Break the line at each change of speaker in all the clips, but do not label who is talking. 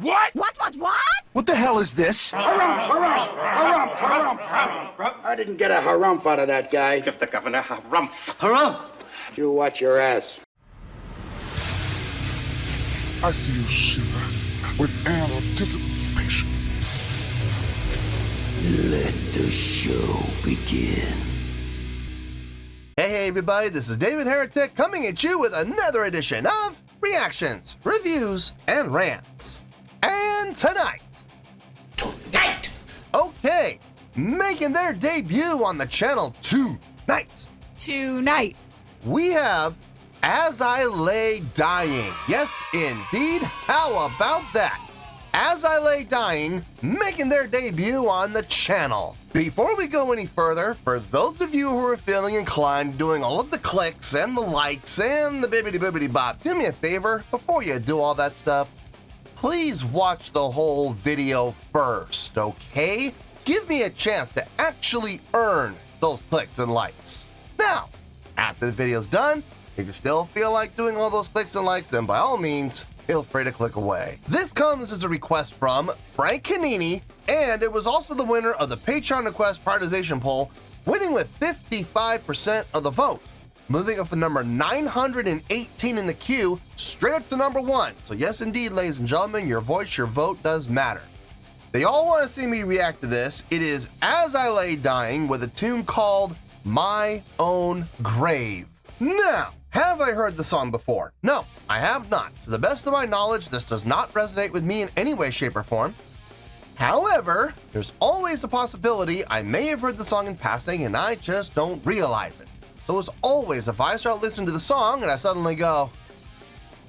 What?
What?
What the hell is this?
Harumph. I didn't get a harumph out of that guy.
Give the governor harumph.
Harumph!
You watch your ass.
I see you shiver with anticipation.
Let the show begin.
Hey everybody, this is David Heretic coming at you with another edition of Reactions, Reviews, and Rants. And tonight, okay, making their debut on the channel tonight, we have As I Lay Dying. Yes, indeed, how about that? As I Lay Dying, making their debut on the channel. Before we go any further, for those of you who are feeling inclined doing all of the clicks and the likes and the bibbidi-bibbidi bop, do me a favor, before you do all that stuff, please watch the whole video first, okay? Give me a chance to actually earn those clicks and likes. Now, after the video's done, if you still feel like doing all those clicks and likes, then by all means, feel free to click away. This comes as a request from Frank Canini, and it was also the winner of the Patreon request prioritization poll, winning with 55% of the vote, moving up from number 918 in the queue, straight up to number 1. So yes, indeed, ladies and gentlemen, your voice, your vote does matter. They all want to see me react to this. It is As I Lay Dying with a tune called My Own Grave. Now, have I heard the song before? No, I have not. To the best of my knowledge, this does not resonate with me in any way, shape, or form. However, there's always a possibility I may have heard the song in passing and I just don't realize it. So as always, if I start listening to the song and I suddenly go,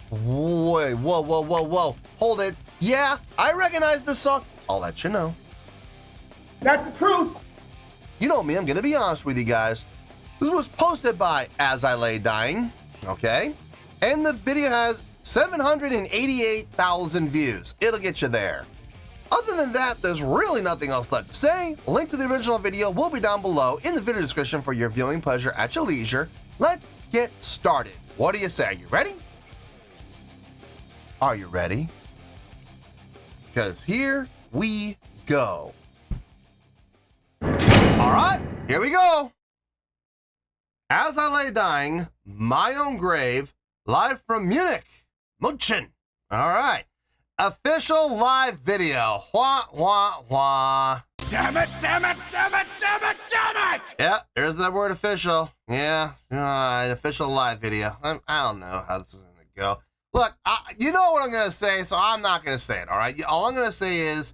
wait, whoa, hold it. Yeah, I recognize this song. I'll let you know.
That's the truth.
You know me, I'm gonna be honest with you guys. This was posted by As I Lay Dying, okay? And the video has 788,000 views. It'll get you there. Other than that, there's really nothing else left to say. A link to the original video will be down below in the video description for your viewing pleasure at your leisure. Let's get started. What do you say? Are you ready? Are you ready? Because here we go. All right, here we go. As I Lay Dying, My Own Grave, live from Munich, München. All right, official live video. Wah, wah, wah.
Damn it.
Yeah, there's that word official. Yeah, an official live video. I don't know how this is going to go. Look, you know what I'm going to say, so I'm not going to say it, all right? All I'm going to say is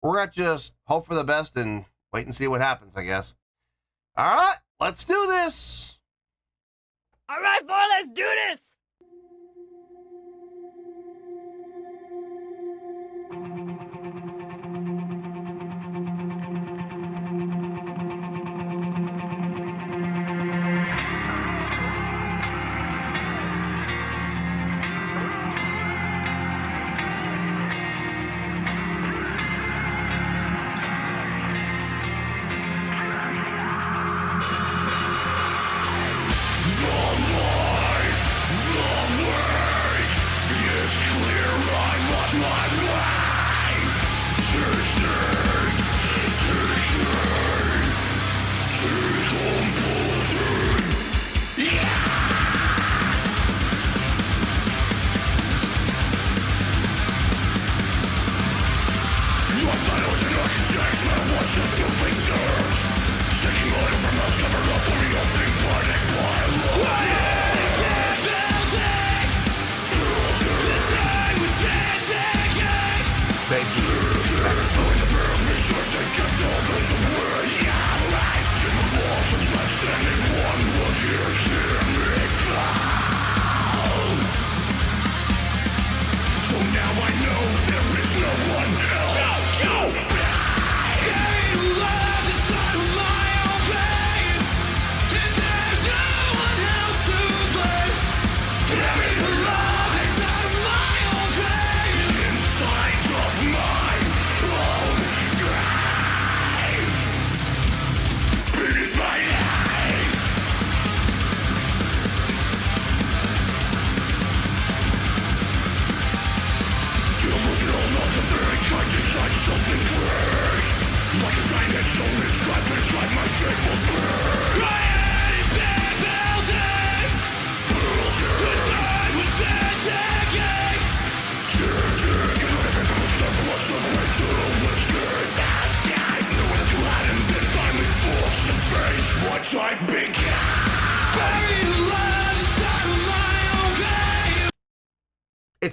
we're going to just hope for the best and wait and see what happens, I guess. All right, let's do this.
All right, boy, let's do this.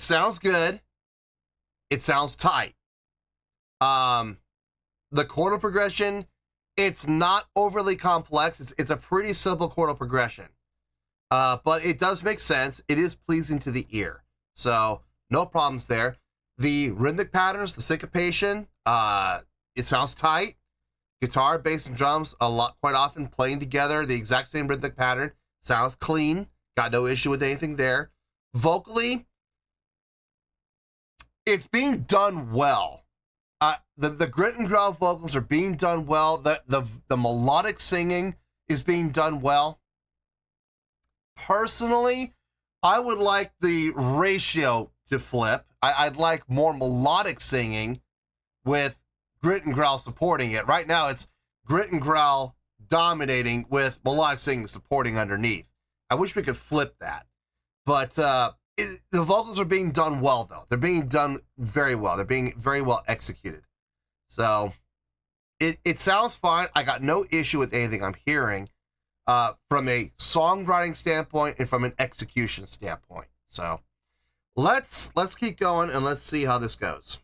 sounds good. It sounds tight. The chordal progression, it's not overly complex. It's a pretty simple chordal progression. But it does make sense. It is pleasing to the ear. So no problems there. The rhythmic patterns, the syncopation, it sounds tight. Guitar, bass, and drums quite often playing together, the exact same rhythmic pattern. Sounds clean. Got no issue with anything there. Vocally, it's being done well. The grit and growl vocals are being done well. The melodic singing is being done well. Personally, I would like the ratio to flip. I'd like more melodic singing with grit and growl supporting it. Right now, it's grit and growl dominating with melodic singing supporting underneath. I wish we could flip that. But the vocals are being done well, though. They're being done very well. They're being very well executed. So it sounds fine. I got no issue with anything I'm hearing from a songwriting standpoint and from an execution standpoint. So let's keep going and let's see how this goes.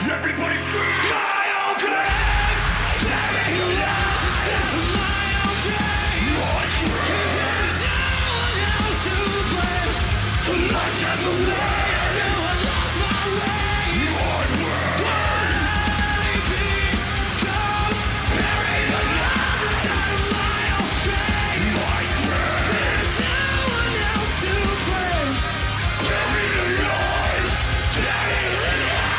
Everybody scream! My own grave! Bury your love inside of my own grave! My grave! There's no one else to blame! The life and the way! I knew I lost my way! My way! Baby, come! Bury the love inside of my own grave! My grave! There's no one else to blame! Bury the lies! Bury the lies!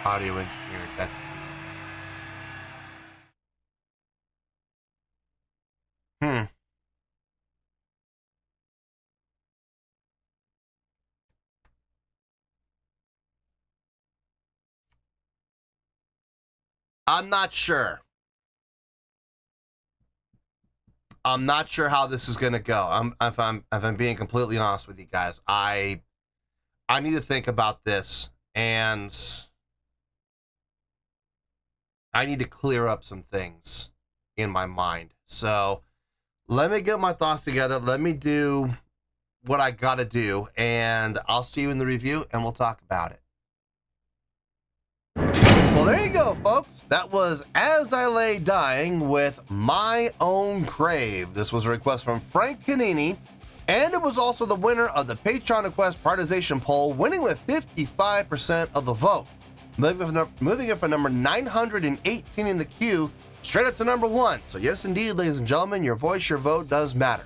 Audio engineer, that's I'm not sure. I'm not sure how this is gonna go. If I'm being completely honest with you guys, I need to think about this, and I need to clear up some things in my mind. So let me get my thoughts together. Let me do what I gotta do, and I'll see you in the review, and we'll talk about it. Well, there you go, folks. That was As I Lay Dying with My Own Grave. This was a request from Frank Canini, and it was also the winner of the Patreon Request Prioritization Poll, winning with 55% of the vote. Moving it from number 918 in the queue straight up to number 1. So yes, indeed, ladies and gentlemen, your voice, your vote does matter.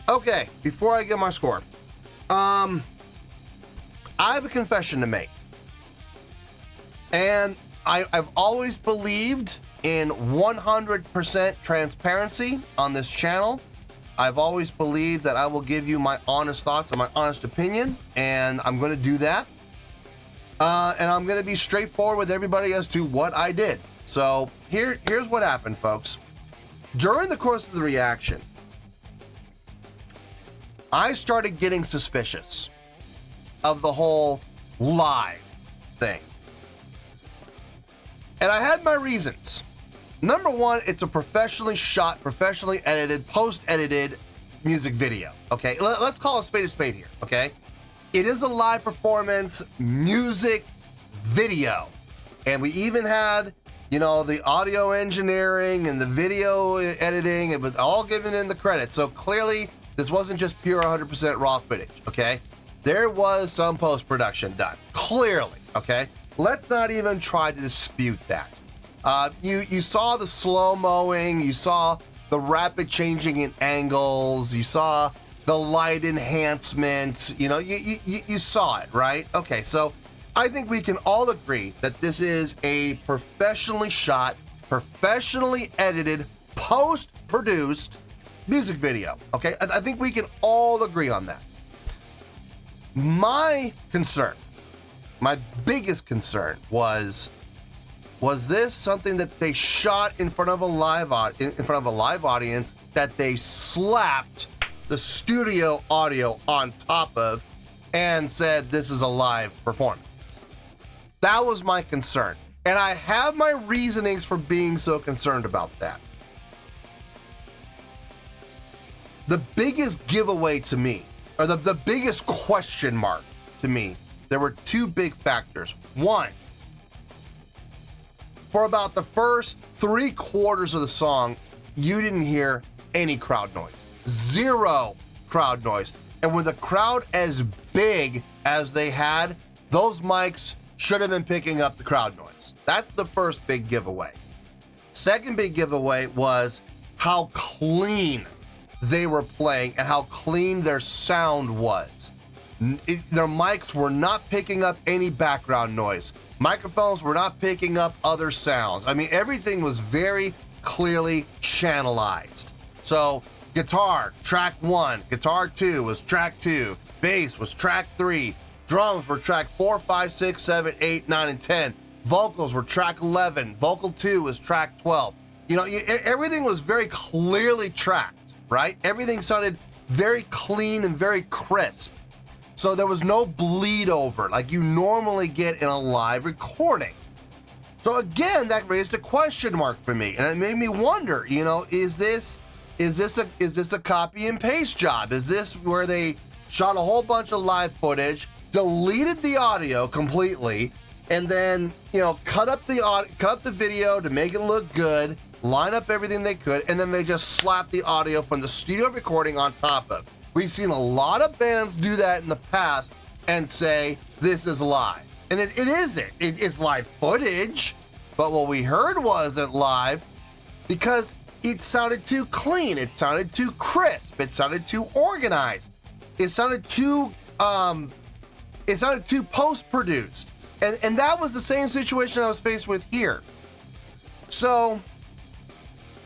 Okay, before I get my score, I have a confession to make. And I've always believed in 100% transparency on this channel. I've always believed that I will give you my honest thoughts and my honest opinion, and I'm going to do that. And I'm going to be straightforward with everybody as to what I did. So here's what happened, folks. During the course of the reaction, I started getting suspicious of the whole lie thing. And I had my reasons. Number one, it's a professionally shot, professionally edited, post-edited music video, okay? Let's call a spade here, okay? It is a live performance music video. And we even had, you know, the audio engineering and the video editing. It was all given in the credit. So clearly, this wasn't just pure 100% raw footage, okay? There was some post-production done, clearly, okay? Let's not even try to dispute that. You saw the slow-mowing, you saw the rapid changing in angles, you saw the light enhancement, you know, you saw it, right? Okay, so I think we can all agree that this is a professionally shot, professionally edited, post-produced music video, okay? I think we can all agree on that. My concern, my biggest concern was this something that they shot in front of a live audience that they slapped the studio audio on top of and said this is a live performance? That was my concern. And I have my reasonings for being so concerned about that. The biggest giveaway to me, or the biggest question mark to me, there were two big factors. One, for about the first 3/4 of the song, you didn't hear any crowd noise. Zero crowd noise. And with a crowd as big as they had, those mics should have been picking up the crowd noise. That's the first big giveaway. Second big giveaway was how clean they were playing and how clean their sound was. Their mics were not picking up any background noise. Microphones were not picking up other sounds. I mean, everything was very clearly channelized. So guitar, track 1, guitar 2 was track 2, bass was track 3, drums were track 4, 5, 6, 7, 8, 9, and 10. Vocals were track 11. Vocal 2 was track 12. You know, everything was very clearly tracked, right? Everything sounded very clean and very crisp. So there was no bleed over like you normally get in a live recording. So again, that raised a question mark for me, and it made me wonder, you know, is this a copy and paste job? Is this where they shot a whole bunch of live footage, deleted the audio completely, and then, you know, cut up the video to make it look good, line up everything they could, and then they just slapped the audio from the studio recording on top of it? We've seen a lot of bands do that in the past and say, this is live. And it isn't. It's live footage, but what we heard wasn't live because it sounded too clean. It sounded too crisp. It sounded too organized. It sounded too post-produced. And that was the same situation I was faced with here. So,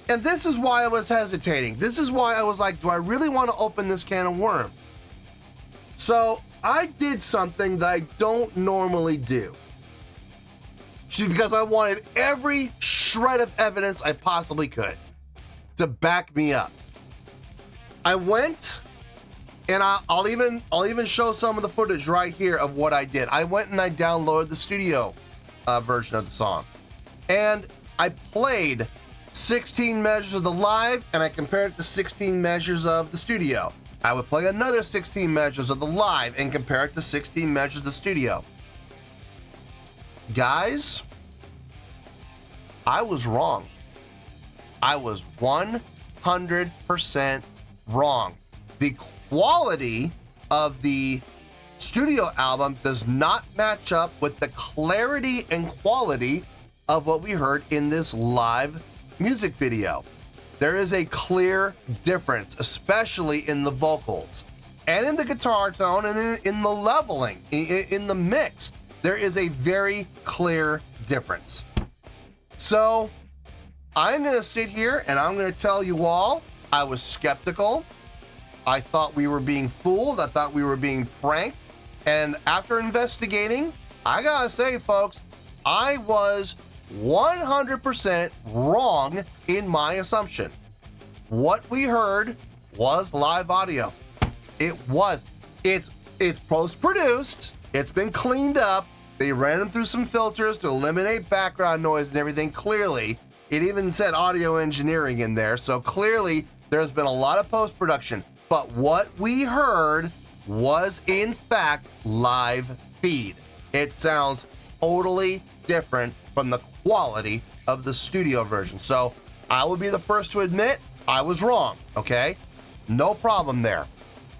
and this is why I was hesitating. This is why I was like, do I really want to open this can of worms? So I did something that I don't normally do. Because I wanted every shred of evidence I possibly could to back me up. I went, and I'll even show some of the footage right here of what I did. I went and I downloaded the studio version of the song. And I played 16 measures of the live, and I compared it to 16 measures of the studio. I would play another 16 measures of the live and compare it to 16 measures of the studio. Guys, I was wrong. I was 100% wrong. The quality of the studio album does not match up with the clarity and quality of what we heard in this live music video. There is a clear difference, especially in the vocals and in the guitar tone and in the leveling, in the mix. There is a very clear difference. So I'm going to sit here and I'm going to tell you all I was skeptical. I thought we were being fooled. I thought we were being pranked. And after investigating, I gotta say, folks, I was 100% wrong in my assumption. What we heard was live audio. It was. It's post-produced. It's been cleaned up. They ran them through some filters to eliminate background noise and everything. Clearly, it even said audio engineering in there, so clearly there's been a lot of post-production. But what we heard was, in fact, live feed. It sounds totally different from the quality of the studio version. So I will be the first to admit I was wrong, okay? No problem there.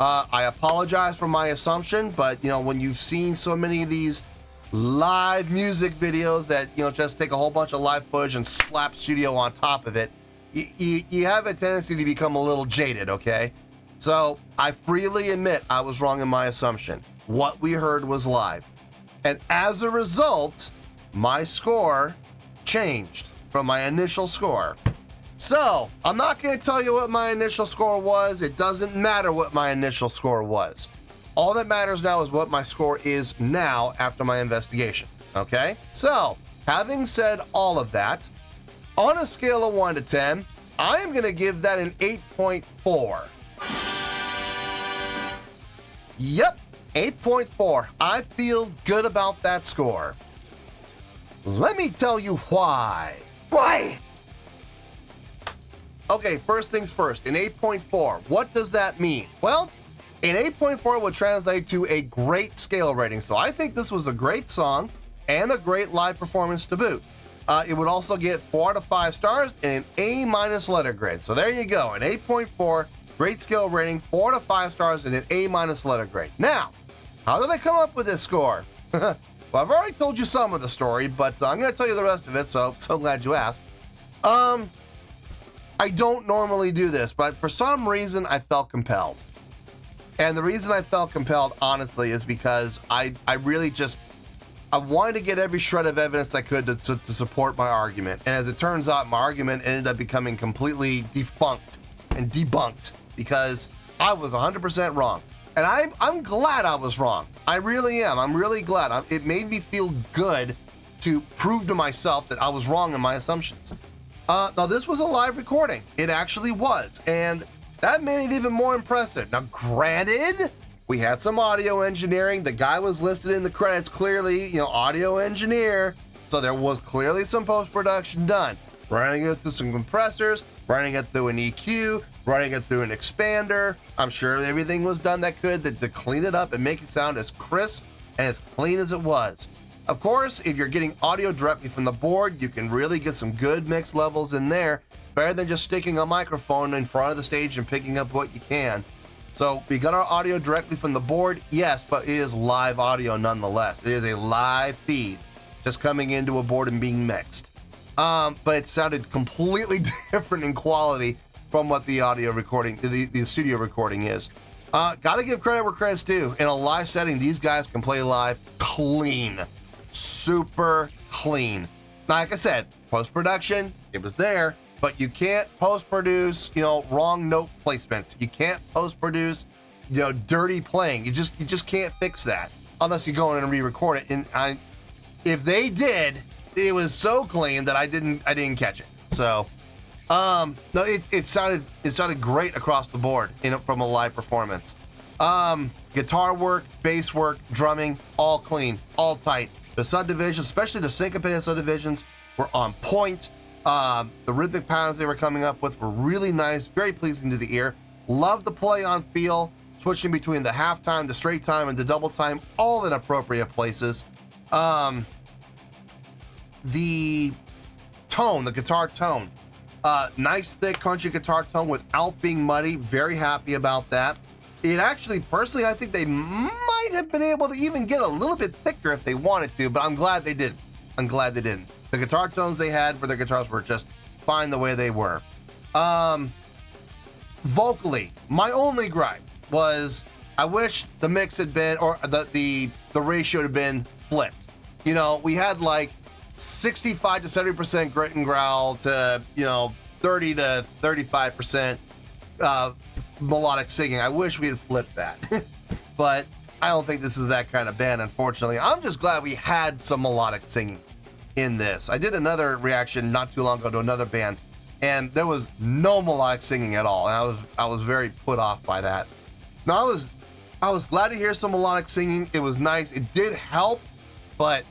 I apologize for my assumption, but when you've seen so many of these live music videos that just take a whole bunch of live footage and slap studio on top of it, you have a tendency to become a little jaded, okay? So I freely admit I was wrong in my assumption. What we heard was live. And as a result, my score changed from my initial score. So I'm not going to tell you what my initial score was. It doesn't matter what my initial score was. All that matters now is what my score is now after my investigation. Okay? So, having said all of that, on a scale of 1 to 10, I am going to give that an 8.4. Yep, 8.4. I feel good about that score. Let me tell you why.
Why?
Okay, first things first, an 8.4, what does that mean? Well, an 8.4 would translate to a great scale rating, so I think this was a great song and a great live performance to boot. It would also get 4 out of 5 stars and an A- letter grade. So there you go, an 8.4, great scale rating, 4 out of 5 stars and an A- letter grade. Now, how did I come up with this score? Well, I've already told you some of the story, but I'm going to tell you the rest of it, so glad you asked. I don't normally do this, but for some reason I felt compelled. And the reason I felt compelled, honestly, is because I really just, I wanted to get every shred of evidence I could to support my argument. And as it turns out, my argument ended up becoming completely defunct and debunked because I was 100% wrong. And I'm glad I was wrong. I really am. I'm really glad. It made me feel good to prove to myself that I was wrong in my assumptions. Now, this was a live recording. It actually was. And that made it even more impressive. Now, granted, we had some audio engineering. The guy was listed in the credits clearly, audio engineer. So there was clearly some post-production done. Running it through some compressors, running it through an EQ, running it through an expander. I'm sure everything was done that could to clean it up and make it sound as crisp and as clean as it was. Of course, if you're getting audio directly from the board, you can really get some good mix levels in there, better than just sticking a microphone in front of the stage and picking up what you can. So we got our audio directly from the board, yes, but it is live audio nonetheless. It is a live feed just coming into a board and being mixed. But it sounded completely different in quality from what the audio recording, the studio recording is. Gotta give credit where credit's due. In a live setting, these guys can play live clean. Super clean. Like I said, post-production, it was there, but you can't post-produce, wrong note placements. You can't post-produce, dirty playing. You just can't fix that unless you go in and re-record it. And if they did, it was so clean that I didn't catch it. So, no, it sounded great across the board from a live performance. Guitar work, bass work, drumming, all clean, all tight. The subdivisions, especially the syncopated subdivisions, were on point. The rhythmic patterns they were coming up with were really nice, very pleasing to the ear. Love the play on feel, switching between the halftime, the straight time, and the double time, all in appropriate places. The tone, the guitar tone, nice thick country guitar tone without being muddy. Very happy about that. It actually, personally, I think they might have been able to even get a little bit thicker if they wanted to, but I'm glad they didn't. The guitar tones they had for their guitars were just fine the way they were. Vocally, my only gripe was I wish the mix had been, or the ratio had been flipped. We had like 65 to 70% grit and growl to 30 to 35% melodic singing. I wish we had flipped that, but I don't think this is that kind of band, unfortunately. I'm just glad we had some melodic singing in this. I did another reaction not too long ago to another band, and there was no melodic singing at all, and I was very put off by that. Now I was glad to hear some melodic singing. It was nice. It did help, but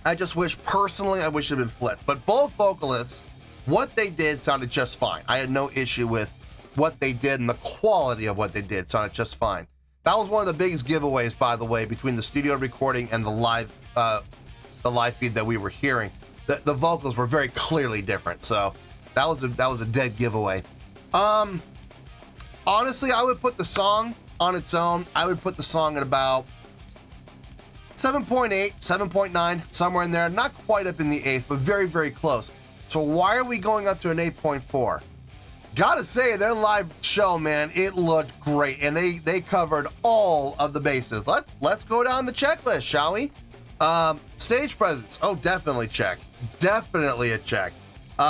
I just wish, personally, I wish it had been flipped. But both vocalists, what they did sounded just fine. I had no issue with what they did, and the quality of what they did sounded just fine. That was one of the biggest giveaways, by the way, between the studio recording and the live feed that we were hearing. The vocals were very clearly different, so that was a dead giveaway. Honestly, I would put the song on its own. I would put the song at about 7.8, 7.9, somewhere in there. Not quite up in the 8s, but very, very close. So why are we going up to an 8.4? Gotta say, their live show, man, it looked great, and they covered all of the bases. Let's go down the checklist, shall we? Stage presence, oh, definitely check. Definitely a check.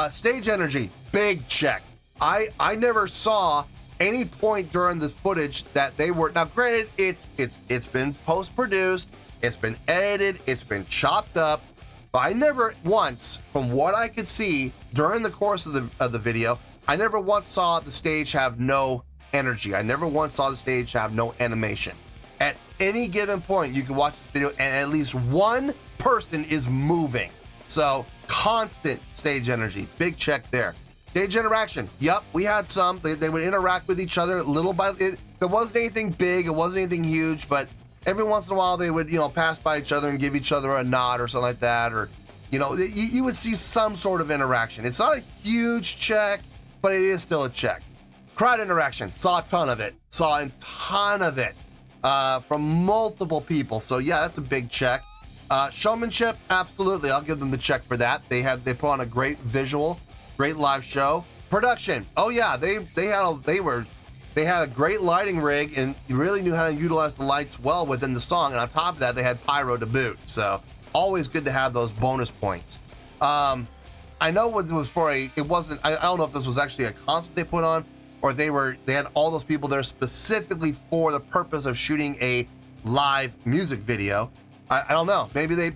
Stage energy, big check. I never saw any point during this footage that they were, now granted, it's been post-produced, it's been edited, it's been chopped up, but I never once, from what I could see during the course of the video, I never once saw the stage have no energy. I never once saw the stage have no animation. At any given point, you can watch this video and at least one person is moving. So constant stage energy, big check there. Stage interaction, yep, we had some. They would interact with each other little by little. There wasn't anything big, it wasn't anything huge, but every once in a while they would, pass by each other and give each other a nod or something like that, or, you would see some sort of interaction. It's not a huge check, but it is still a check. Crowd interaction, saw a ton of it. Saw a ton of it from multiple people. So yeah, that's a big check. Showmanship, absolutely, I'll give them the check for that. They put on a great visual, great live show. Production, oh yeah, they had a great lighting rig and really knew how to utilize the lights well within the song. And on top of that, they had pyro to boot. So always good to have those bonus points. I know it was for I don't know if this was actually a concert they put on, or they had all those people there specifically for the purpose of shooting a live music video. I don't know. Maybe they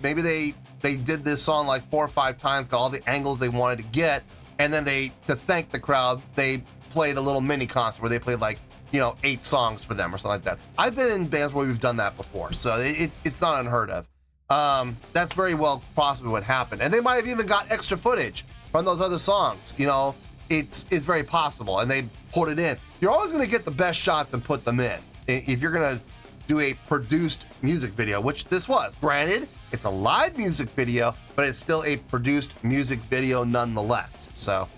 did this song like 4 or 5 times, got all the angles they wanted to get, and then to thank the crowd, they played a little mini concert where they played 8 songs for them or something like that. I've been in bands where we've done that before, so it's not unheard of. That's very well possibly what happened, and they might have even got extra footage from those other songs. It's very possible, and they put it in. You're always going to get the best shots and put them in if you're going to do a produced music video, which this was. Granted, it's a live music video, but it's still a produced music video nonetheless. So,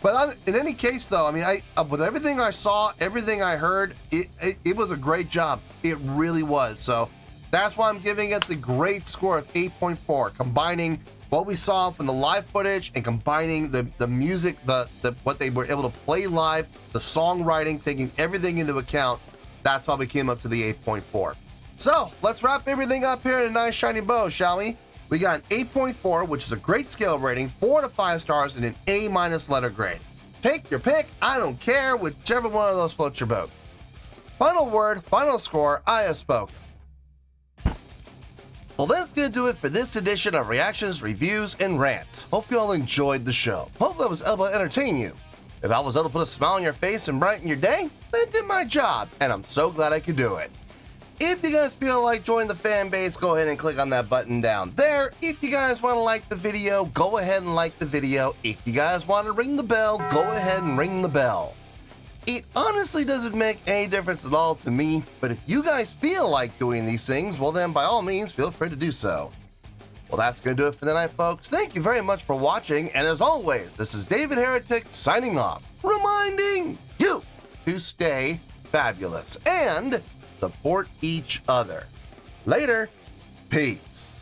but in any case, though, I mean, with everything I saw, everything I heard, it was a great job. It really was. So that's why I'm giving it the great score of 8.4, combining what we saw from the live footage and combining the music, what they were able to play live, the songwriting, taking everything into account. That's how we came up to the 8.4. So let's wrap everything up here in a nice shiny bow, shall we? We got an 8.4, which is a great scale rating, 4 to 5 stars, and an A- letter grade. Take your pick, I don't care, whichever one of those floats your boat. Final word, final score, I have spoken. Well, that's going to do it for this edition of Reactions, Reviews, and Rants. Hope you all enjoyed the show. Hope I was able to entertain you. If I was able to put a smile on your face and brighten your day, then I did my job, and I'm so glad I could do it. If you guys feel like joining the fan base, go ahead and click on that button down there. If you guys want to like the video, go ahead and like the video. If you guys want to ring the bell, go ahead and ring the bell. It honestly doesn't make any difference at all to me, but if you guys feel like doing these things, well then by all means, feel free to do so. Well, that's going to do it for tonight, folks. Thank you very much for watching, and as always, this is David Heretic signing off, reminding you to stay fabulous and support each other. Later. Peace.